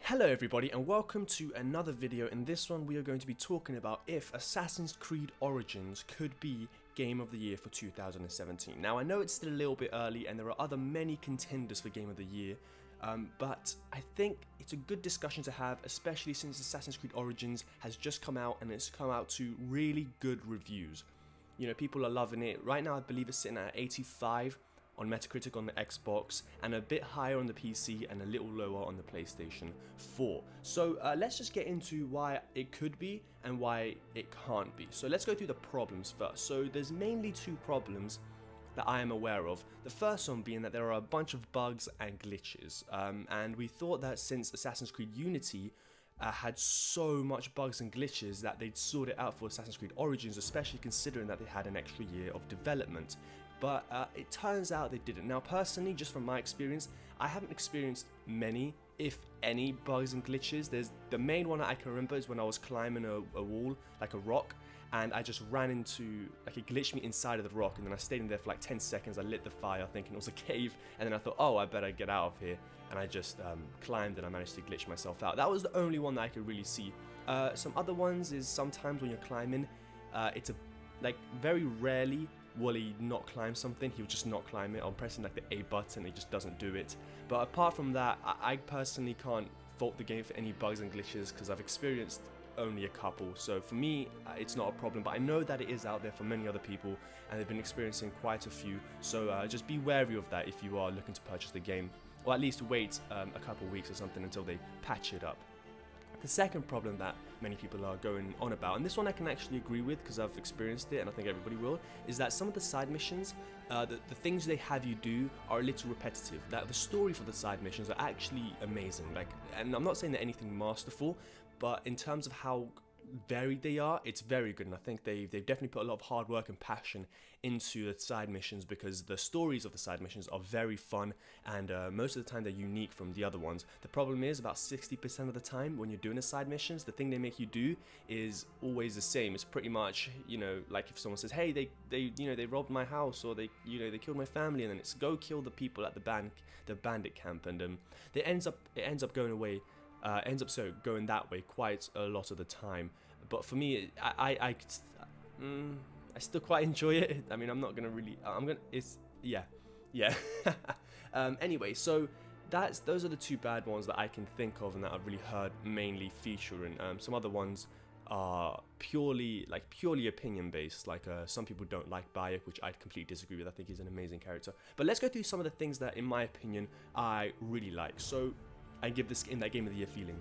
Hello everybody and welcome to another video. In this one we are going to be talking about if Assassin's Creed Origins could be Game of the Year for 2017. Now I know it's still a little bit early and there are many contenders for Game of the Year, but I think it's a good discussion to have, especially since Assassin's Creed Origins has just come out and it's come out to really good reviews. You know, people are loving it. Right now I believe it's sitting at 85 on Metacritic on the Xbox, and a bit higher on the PC and a little lower on the PlayStation 4. So let's just get into why it could be and why it can't be. So let's go through the problems first. So there's mainly two problems that I am aware of. The first one being that there are a bunch of bugs and glitches, and we thought that since Assassin's Creed Unity had so much bugs and glitches that they'd sort it out for Assassin's Creed Origins, especially considering that they had an extra year of development. But it turns out they didn't. Now personally, just from my experience, I haven't experienced many, if any, bugs and glitches. There's the main one that I can remember is when I was climbing a wall, like a rock, and I just ran into, like, it glitched me inside of the rock, and then I stayed in there for like 10 seconds. I lit the fire thinking it was a cave, and then I thought, oh, I better get out of here, and I just climbed and I managed to glitch myself out. That was the only one that I could really see. Some other ones is sometimes when you're climbing, it's like very rarely will he not climb something, he would just not climb it. I'm pressing like the A button, it just doesn't do it. But apart from that, I personally can't fault the game for any bugs and glitches because I've experienced only a couple. So for me, it's not a problem, but I know that it is out there for many other people and they've been experiencing quite a few. So just be wary of that if you are looking to purchase the game, or at least wait a couple weeks or something until they patch it up. The second problem that many people are going on about, and this one I can actually agree with because I've experienced it and I think everybody will, is that some of the side missions, the things they have you do are a little repetitive. That the story for the side missions are actually amazing. Like, and I'm not saying that anything masterful, but in terms of how varied they are, it's very good, and I think they've definitely put a lot of hard work and passion into the side missions because the stories of the side missions are very fun, and most of the time they're unique from the other ones. The problem is about 60% of the time when you're doing the side missions, the thing they make you do is always the same. It's pretty much, you know, like if someone says, hey, they robbed my house, or they killed my family, and then it's go kill the people at the bandit camp, and it ends up going that way quite a lot of the time. But for me, I still quite enjoy it. I mean, I'm not gonna really, yeah. Anyway, so those are the two bad ones that I can think of and that I've really heard mainly featuring. Some other ones are purely opinion based, like some people don't like Byuk, which I completely disagree with. I think he's an amazing character. But let's go through some of the things that in my opinion I really like, so I give this game that Game of the Year feeling.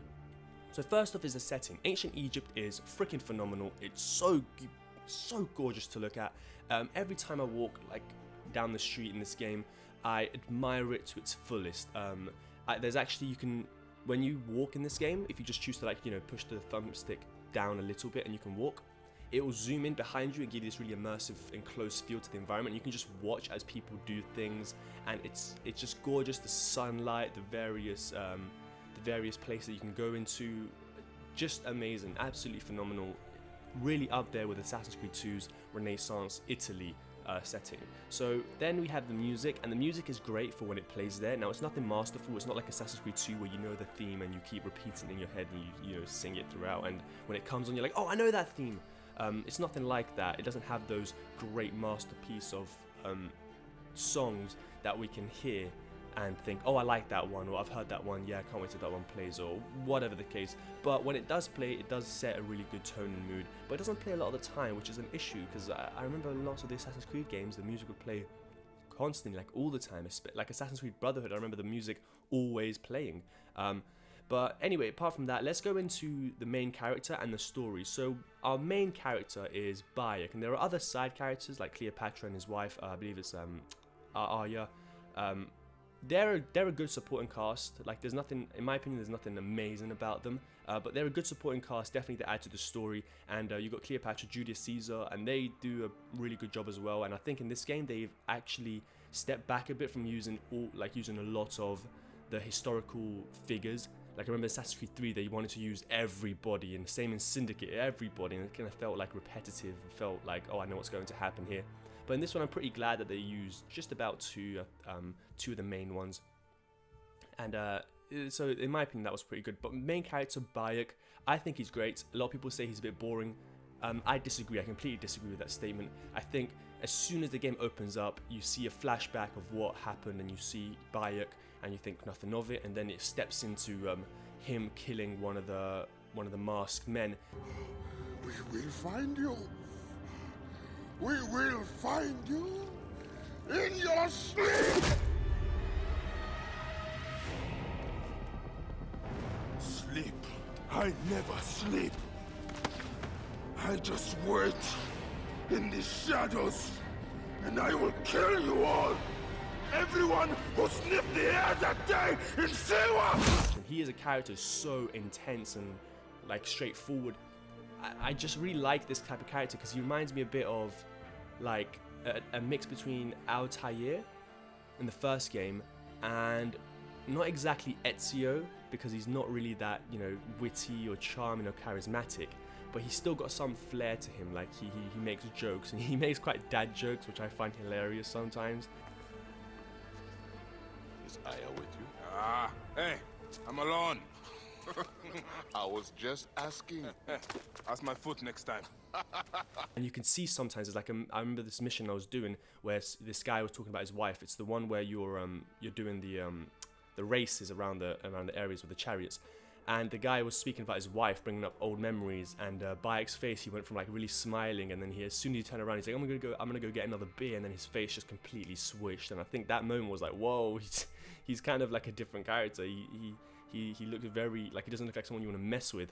So first off is the setting. Ancient Egypt is freaking phenomenal. It's so gorgeous to look at. Every time I walk like down the street in this game, I admire it to its fullest. There's actually, when you walk in this game, if you just choose to, like, you know, push the thumbstick down a little bit and you can walk, it will zoom in behind you and give you this really immersive and close feel to the environment. You can just watch as people do things, and it's just gorgeous. The sunlight, the various places you can go into, just amazing, absolutely phenomenal. Really up there with Assassin's Creed 2's Renaissance Italy setting. So then we have the music, and the music is great for when it plays there. Now it's nothing masterful. It's not like Assassin's Creed 2 where you know the theme and you keep repeating it in your head and you know sing it throughout. And when it comes on, you're like, oh, I know that theme. It's nothing like that. It doesn't have those great masterpiece of songs that we can hear and think, oh, I like that one, or I've heard that one, yeah, I can't wait till that one plays, or whatever the case. But when it does play, it does set a really good tone and mood, but it doesn't play a lot of the time, which is an issue, because I remember lots of the Assassin's Creed games, the music would play constantly, like all the time. Like Assassin's Creed Brotherhood, I remember the music always playing. But anyway, apart from that, let's go into the main character and the story. So our main character is Byuk, and there are other side characters like Cleopatra and his wife, I believe it's Arya. They're a good supporting cast. Like, there's nothing, in my opinion, there's nothing amazing about them, but they're a good supporting cast, definitely to add to the story. And you've got Cleopatra, Julius Caesar, and they do a really good job as well. And I think in this game they've actually stepped back a bit from using a lot of the historical figures. Like, I remember Assassin's Creed 3, they wanted to use everybody, and the same in Syndicate, everybody, and it kind of felt like repetitive. It felt like, oh, I know what's going to happen here. But in this one, I'm pretty glad that they used just about two of the main ones. And so in my opinion that was pretty good. But main character Byuk, I think he's great. A lot of people say he's a bit boring. I disagree. I completely disagree with that statement. I think as soon as the game opens up, you see a flashback of what happened, and you see Byuk, and you think nothing of it, and then it steps into him killing one of the masked men. We will find you. We will find you in your sleep. Sleep. I never sleep. I just wait in the shadows, and I will kill you all. Everyone who sniffed the air that day in Sewa! He is a character so intense and like straightforward. I just really like this type of character because he reminds me a bit of like a mix between Altair in the first game and not exactly Ezio, because he's not really that, you know, witty or charming or charismatic, but he's still got some flair to him. Like he makes jokes, and he makes quite dad jokes, which I find hilarious sometimes. Is Aya with you? Ah, hey, I'm alone. I was just asking. Ask my foot next time. And you can see sometimes, it's like I remember this mission I was doing where this guy was talking about his wife. It's the one where you're doing the races around the areas with the chariots, and the guy was speaking about his wife, bringing up old memories. And Byuk's face, he went from like really smiling, and then as soon as he turned around, he's like, I'm gonna go get another beer, and then his face just completely switched. And I think that moment was like, whoa, he's kind of like a different character. He looks very, like, he doesn't look like someone you want to mess with.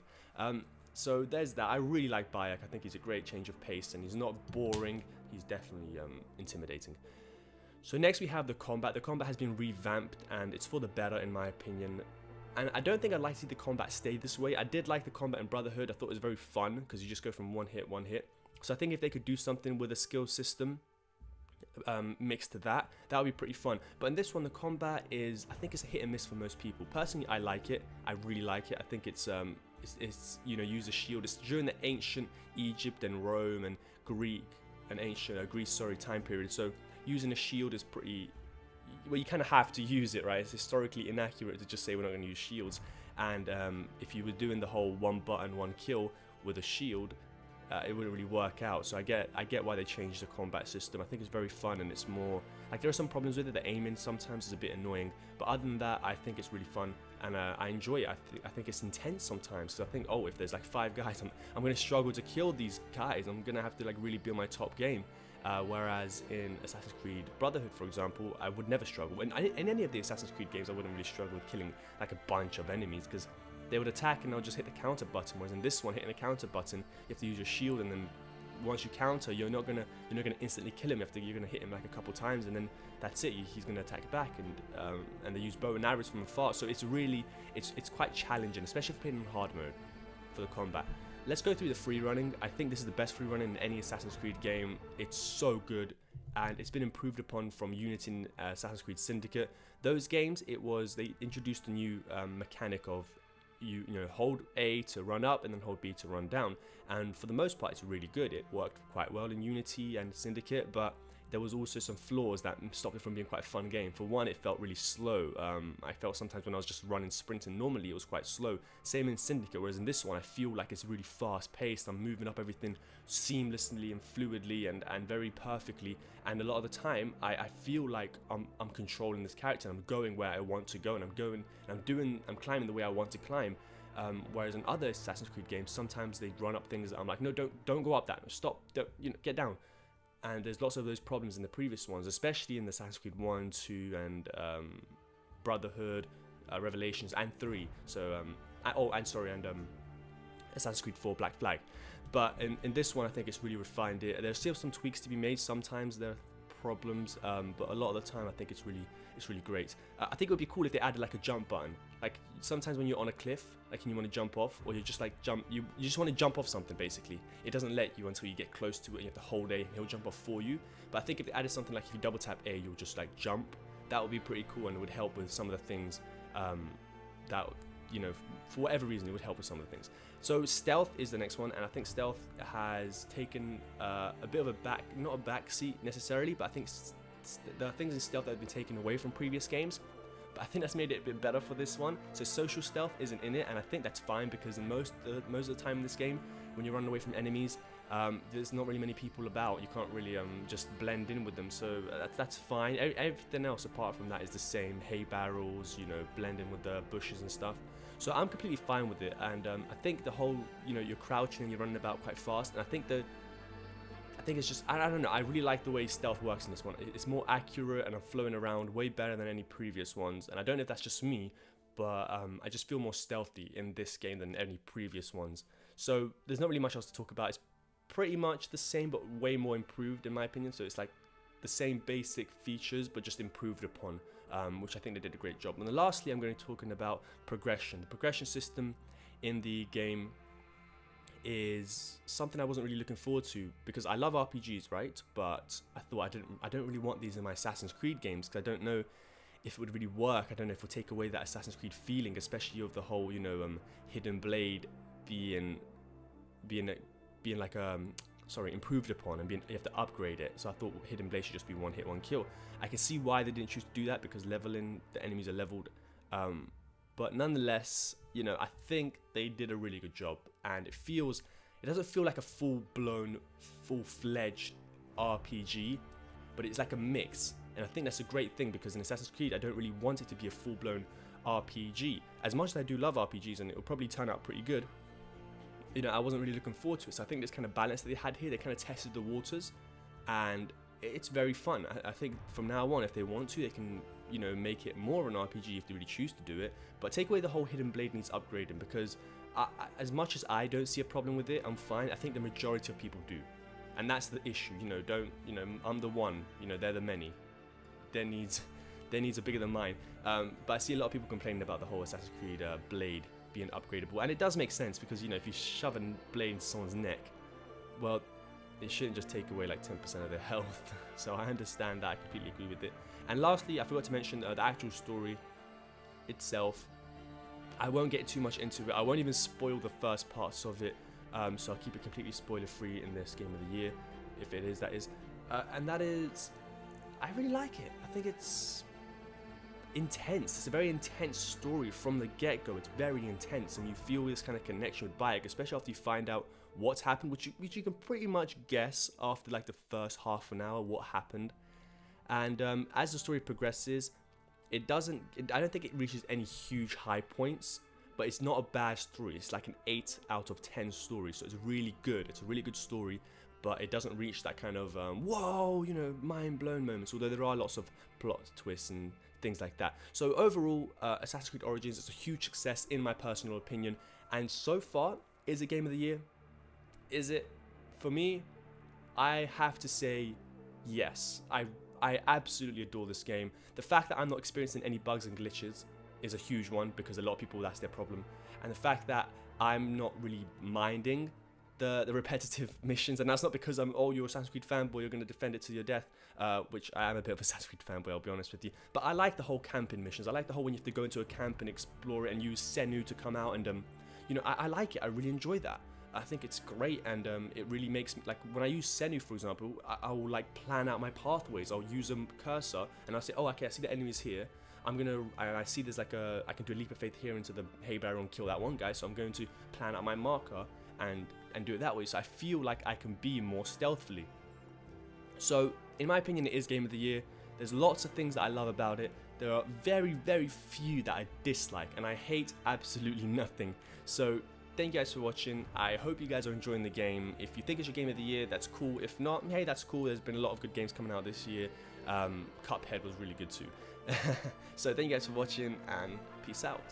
So there's that. I really like Byuk. I think he's a great change of pace, and he's not boring. He's definitely intimidating. So next we have the combat. The combat has been revamped, and it's for the better in my opinion. And I don't think I'd like to see the combat stay this way. I did like the combat in Brotherhood. I thought it was very fun because you just go from one hit. So I think if they could do something with a skill system mixed to that would be pretty fun. But in this one, the combat is, I think it's a hit and miss for most people. Personally, I like it. I really like it. I think it's you know, use a shield. It's during the ancient Egypt and Rome and Greece time period. So using a shield is pretty, well, you kind of have to use it, right? It's historically inaccurate to just say we're not going to use shields. And if you were doing the whole one button, one kill with a shield, it wouldn't really work out. So I get why they changed the combat system. I think it's very fun, and it's more like, there are some problems with it. The aiming sometimes is a bit annoying, but other than that, I think it's really fun, and I enjoy it. I think it's intense sometimes, because I think, oh, if there's like 5 guys, I'm going to struggle to kill these guys. I'm going to have to like really build my top game. Whereas in Assassin's Creed Brotherhood, for example, I would never struggle. In any of the Assassin's Creed games, I wouldn't really struggle with killing like a bunch of enemies, because they would attack and I'll just hit the counter button. Whereas in this one, hitting the counter button, you have to use your shield, and then once you counter, you're not gonna instantly kill him. You're gonna hit him like a couple times, and then that's it. He's gonna attack back, and they use bow and arrows from afar. So it's quite challenging, especially if playing in hard mode for the combat. Let's go through the free running. I think this is the best free running in any Assassin's Creed game. It's so good, and it's been improved upon from Unity and Assassin's Creed Syndicate. Those games, they introduced a new mechanic of you know, hold A to run up and then hold B to run down, and for the most part it's really good. It worked quite well in Unity and Syndicate, but there was also some flaws that stopped it from being quite a fun game. For one, it felt really slow. I felt sometimes when I was just running, sprinting normally, it was quite slow. Same in Syndicate, whereas in this one I feel like it's really fast paced. I'm moving up everything seamlessly and fluidly and very perfectly, and a lot of the time I feel like I'm controlling this character, and I'm going where I want to go, and I'm climbing the way I want to climb. Whereas in other Assassin's Creed games, sometimes they run up things that I'm like, no, don't go up that, stop, get down. And there's lots of those problems in the previous ones, especially in the Assassin's Creed 1, 2, and Brotherhood, Revelations, and 3. So, and Assassin's Creed 4 Black Flag. But in this one, I think it's really refined it. There's still some tweaks to be made. Sometimes there are problems, but a lot of the time, I think it's really great. I think it would be cool if they added like a jump button. Like sometimes when you're on a cliff, like, and you want to jump off, or you just like you just want to jump off something. Basically, it doesn't let you until you get close to it. And you have to hold A, and he'll jump off for you. But I think if they added something like, if you double tap A, you'll just like jump. That would be pretty cool, and it would help with some of the things that, you know, for whatever reason, it would help with some of the things. So stealth is the next one, and I think stealth has taken a bit of not a back seat necessarily, but I think there are things in stealth that have been taken away from previous games. but I think that's made it a bit better for this one. So social stealth isn't in it, and I think that's fine because in most of the time in this game, when you're running away from enemies, there's not really many people about. You can't really just blend in with them, so that's fine. Everything else apart from that is the same. Hay barrels, you know, blend in with the bushes and stuff. So I'm completely fine with it, and I think the whole, you know, you're crouching and you're running about quite fast, and I think it's just, I don't know, I really like the way stealth works in this one. It's more accurate, and I'm flowing around way better than any previous ones, and I don't know if that's just me, but I just feel more stealthy in this game than any previous ones. So there's not really much else to talk about. It's pretty much the same, but way more improved in my opinion. So it's like the same basic features, but just improved upon, which I think they did a great job. And then lastly, I'm going to be talking about progression. The progression system in the game is something I wasn't really looking forward to, because I love RPGs, right? But I thought I don't really want these in my Assassin's Creed games, because I don't know if it would really work. I don't know if it would take away that Assassin's Creed feeling, especially of the whole, you know, hidden blade being like improved upon, and you have to upgrade it. So I thought hidden blade should just be one hit, one kill. I can see why they didn't choose to do that, because leveling, the enemies are leveled, but nonetheless, you know, I think they did a really good job, and it doesn't feel like a full-blown, full-fledged RPG, but it's like a mix, and I think that's a great thing, because in Assassin's Creed I don't really want it to be a full-blown RPG. As much as I do love RPGs, and it will probably turn out pretty good, you know, I wasn't really looking forward to it. So I think this kind of balance that they had here, they kind of tested the waters, and it's very fun. I think from now on, if they want to, they can, you know, make it more of an RPG if they really choose to do it. But take away the whole hidden blade needs upgrading, because as much as I don't see a problem with it, I'm fine. I think the majority of people do, and that's the issue. You know, I'm the one. You know, they're the many. Their needs are bigger than mine. But I see a lot of people complaining about the whole Assassin's Creed blade being upgradable, and it does make sense, because, you know, if you shove a blade in someone's neck, well, it shouldn't just take away like 10% of their health. So I understand that. I completely agree with it. And lastly, I forgot to mention the actual story itself. I won't get too much into it. I won't even spoil the first parts of it, so I'll keep it completely spoiler free in this game of the year, if it is, that is. And that is, I really like it. I think it's intense. It's a very intense story from the get-go. It's very intense, and you feel this kind of connection with Byuk, especially after you find out what's happened, which you can pretty much guess after like the first half an hour what happened. And as the story progresses, I don't think it reaches any huge high points, but it's not a bad story. It's like an 8 out of 10 story, so it's really good. It's a really good story, but it doesn't reach that kind of whoa, you know, mind-blown moments, although there are lots of plot twists and things like that. So overall, Assassin's Creed Origins is a huge success in my personal opinion, and so far, is it game of the year? Is it? For me, I have to say yes. I absolutely adore this game. The fact that I'm not experiencing any bugs and glitches is a huge one, because a lot of people, that's their problem. And the fact that I'm not really minding the repetitive missions, and that's not because I'm, oh, you're a Assassin's Creed fanboy, you're going to defend it to your death, which I am a bit of a Assassin's Creed fanboy, I'll be honest with you. But I like the whole camping missions. I like the whole when you have to go into a camp and explore it and use Senu to come out, and you know, I like it. I really enjoy that. I think it's great, and it really makes me, like, when I use Senu, for example, I will like plan out my pathways. I'll use a cursor, and I'll say, oh, okay, I see the enemies here. I see there's like I can do a leap of faith here into the hay barrel and kill that one guy, so I'm going to plan out my marker and do it that way, so I feel like I can be more stealthily. So, in my opinion, it is game of the year. There's lots of things that I love about it. There are very, very few that I dislike, and I hate absolutely nothing. So, thank you guys for watching. I hope you guys are enjoying the game. If you think it's your game of the year, that's cool. If not, hey, that's cool. There's been a lot of good games coming out this year. Cuphead was really good too. So thank you guys for watching, and peace out.